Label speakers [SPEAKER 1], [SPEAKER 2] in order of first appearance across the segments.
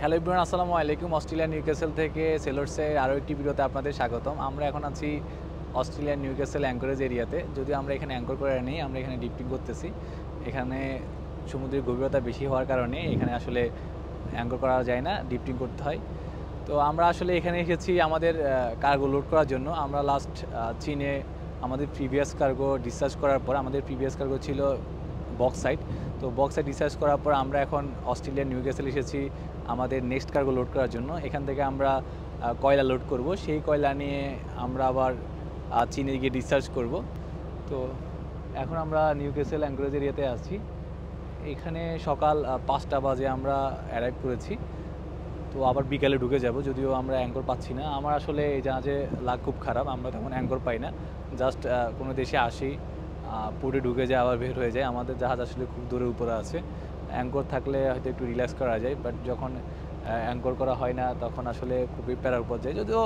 [SPEAKER 1] Hello everyone, আসসালামু আলাইকুম। অস্ট্রেলিয়ার নিউক্যাসল থেকে সেলর্সের আরও একটি ভিডিওতে আপনাদের স্বাগতম। আমরা এখন আছি অস্ট্রেলিয়ার নিউক্যাসল অ্যাঙ্করেজ এরিয়াতে। যদিও আমরা এখানে অ্যাঙ্কর করে নেই, আমরা এখানে ডিপটিং করতেছি। এখানে সমুদ্রের গভীরতা বেশি হওয়ার কারণে এখানে আসলে অ্যাঙ্কর করা যায় না, ডিপটিং করতে হয়। তো আমরা আসলে এখানে এসেছি আমাদের কার্গো লোড করার জন্য। আমরা লাস্ট চীনে আমাদের প্রিভিয়াস কার্গো ডিসচার্জ করার পর, আমাদের প্রিভিয়াস কার্গো ছিল বক্সাইট। তো বক্সাইট ডিসচার্জ করার পর আমরা এখন অস্ট্রেলিয়ার নিউক্যাসল এসেছি আমাদের নেক্সট কার্গো লোড করার জন্য। এখান থেকে আমরা কয়লা লোড করব, সেই কয়লা নিয়ে আমরা আবার চীনে গিয়ে ডিসচার্জ করব। তো এখন আমরা নিউক্যাসল অ্যাঙ্করেজ এরিয়াতে আছি। এখানে সকাল 5টা বাজে আমরা অ্যারাইভ করেছি। তো আবার বিকালে ঢুকে যাব, যদিও আমরা অ্যাঙ্কর পাচ্ছি না। আমার আসলে এই জাহাজে লাক খুব খারাপ, আমরা তেমন অ্যাঙ্কর পাই না। জাস্ট কোনো দেশে আসি, পুরে ঢুকে যায়, আবার বের হয়ে যায়। আমাদের জাহাজ আসলে খুব দূরের উপরে আছে। অ্যাঙ্কর থাকলে হয়তো একটু রিল্যাক্স করা যায়, বাট যখন অ্যাঙ্কর করা হয় না তখন আসলে খুবই প্যারার উপর যায়। যদিও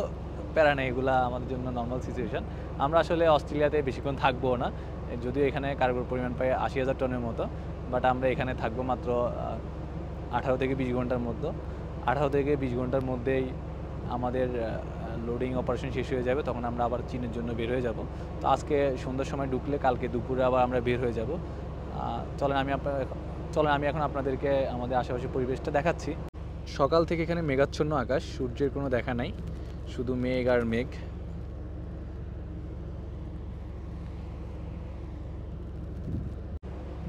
[SPEAKER 1] প্যারা নেই, এগুলো আমাদের জন্য নর্মাল সিচুয়েশান। আমরা আসলে অস্ট্রেলিয়াতে বেশিক্ষণ থাকবো না, যদিও এখানে কার্গোর পরিমাণ প্রায় 80,000 টনের মতো, বাট আমরা এখানে থাকবো মাত্র 18 থেকে 20 ঘন্টার মতো। 18 থেকে 20 ঘন্টার মধ্যেই আমাদের লোডিং অপারেশন শেষ হয়ে যাবে, তখন আমরা আবার চীনের জন্য বের হয়ে যাব। তো আজকে সন্ধ্যার সময় ঢুকলে কালকে দুপুরে আবার আমরা বের হয়ে যাব। চলেন আমি এখন আপনাদেরকে আমাদের আশেপাশের পরিবেশটা দেখাচ্ছি। সকাল থেকে এখানে মেঘাচ্ছন্ন আকাশ, সূর্যের কোনো দেখা নাই, শুধু মেঘ আর মেঘ।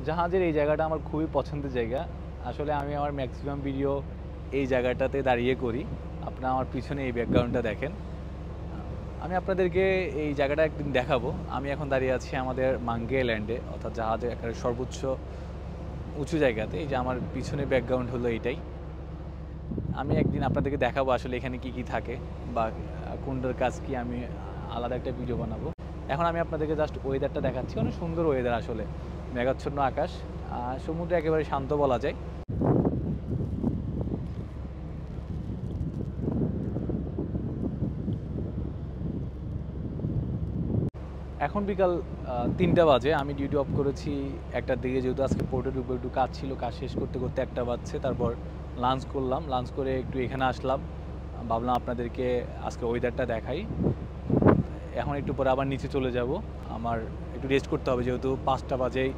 [SPEAKER 1] জাহাজের এই জায়গাটা আমার খুবই পছন্দের জায়গা। আসলে আমি আমার ম্যাক্সিমাম ভিডিও এই জায়গাটাতে দাঁড়িয়ে করি। আপনারা আমার পিছনে এই ব্যাকগ্রাউন্ডটা দেখেন। আমি আপনাদেরকে এই জায়গাটা একদিন দেখাবো। আমি এখন দাঁড়িয়ে আছি আমাদের মাঙ্গি আইল্যান্ডে, অর্থাৎ জাহাজের একেবারে সর্বোচ্চ উঁচু জায়গাতে। এই যে আমার পিছনে ব্যাকগ্রাউন্ড হলো এইটাই। আমি একদিন আপনাদেরকে দেখাবো আসলে এখানে কি কি থাকে বা কোনটার কাজ কি, আমি আলাদা একটা ভিডিও বানাবো। এখন আমি আপনাদেরকে জাস্ট ওয়েদারটা দেখাচ্ছি। অনেক সুন্দর ওয়েদার আসলে, মেঘাচ্ছন্ন আকাশ, সমুদ্র একেবারে শান্ত বলা যায়। এখন বিকাল 3টা বাজে। আমি ডিউটি অফ করেছি 1টার দিকে, যেহেতু আজকে পোর্টের উপর একটু কাজ ছিল। কাজ শেষ করতে করতে 1টা বাজছে। তারপর লাঞ্চ করলাম, লাঞ্চ করে একটু এখানে আসলাম, ভাবলাম আপনাদেরকে আজকে ওয়েদারটা দেখাই। এখন একটু পরে আবার নিচে চলে যাব, আমার একটু রেস্ট করতে হবে, যেহেতু 5টা বাজেই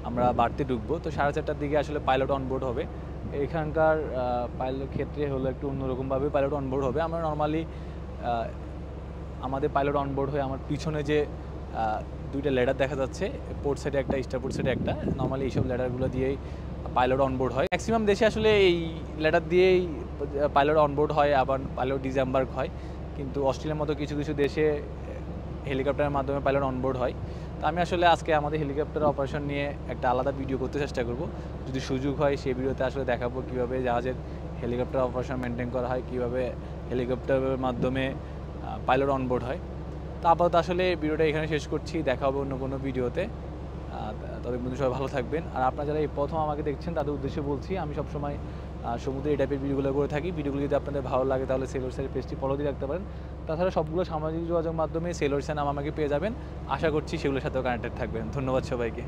[SPEAKER 1] আমরা বাড়তে ঢুকবো। তো 4:30টার দিকে আসলে পাইলট অনবোর্ড হবে। এখানকার পাইলট ক্ষেত্রে হলো একটু অন্যরকমভাবে পাইলট অনবোর্ড হবে। আমরা নর্মালি আমাদের পাইলট অনবোর্ড হয়ে আমার পিছনে যে 2টা লেডার দেখা যাচ্ছে, পোর্ট সাইডে একটা, স্টারপোর্ট সাইডে একটা, নর্মালি এইসব লেডারগুলো দিয়েই পাইলট অনবোর্ড হয়। ম্যাক্সিমাম দেশে আসলে এই লেডার দিয়েই পাইলট অনবোর্ড হয়, আবার পাইলট ডিসএম্বার্গ হয়। কিন্তু অস্ট্রেলিয়ার মতো কিছু কিছু দেশে হেলিকপ্টারের মাধ্যমে পাইলট অনবোর্ড হয়। তো আমি আসলে আজকে আমাদের হেলিকপ্টার অপারেশন নিয়ে একটা আলাদা ভিডিও করতে চেষ্টা করব। যদি সুযোগ হয় সেই ভিডিওতে আসলে দেখাবো কীভাবে জাহাজের হেলিকপ্টার অপারেশন মেনটেন করা হয়, কীভাবে হেলিকপ্টারের মাধ্যমে পাইলট অনবোর্ড হয়। তো আপাতত আসলে ভিডিওটা এখানে শেষ করছি, দেখা হবে অন্য কোনো ভিডিওতে। তবে বন্ধু সবাই ভালো থাকবেন। আর আপনারা যারা এই প্রথম আমাকে দেখছেন তাদের উদ্দেশ্যে বলছি, আমি সবসময় সমুদ্রে এই টাইপের ভিডিওগুলো করে থাকি। ভিডিওগুলো যদি আপনাদের ভালো লাগে তাহলে সেলর্সের পেজটি ফলো দিয়ে রাখতে পারেন। তাছাড়া সবগুলো সামাজিক যোগাযোগ মাধ্যমে সেলর্সের নাম আমাকে পেয়ে যাবেন। আশা করছি সেগুলোর সাথেও কানেক্টেড থাকবেন। ধন্যবাদ সবাইকে।